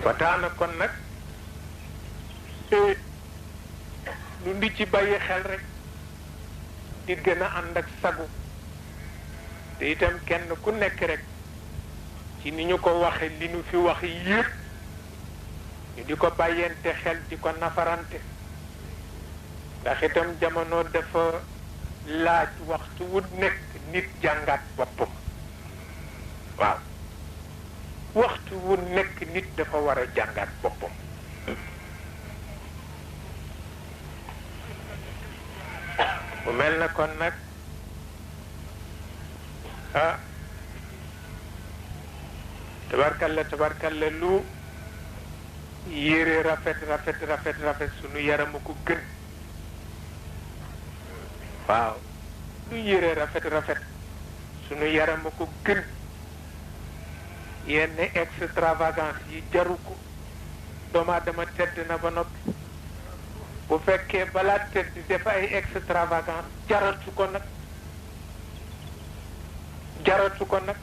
ba tax na kon nag nu ndi ci bàyyi xel rek di gën a ànd ak sagu te itam kenn ku nekk rek ci ni ñu ko waxe li nu fi wax yépp ñu di ko bàyyente xel di ko nafarante ndax itam jamono dafa laaj waxtu wu nekk nit jàngaat boppam waaw waxtu wu nekk nit dafa war a jàngaat boppam mu mel na kon nag tabarkalla lu yére rafet sunu yaram ko gën waaw lu yére rafet sunu yaram ko gën yenn extravagance yi jaru ko doomu aadama tedd na ba noppi bu fekkee balaa tedd def ay extravagance jaratu ko nag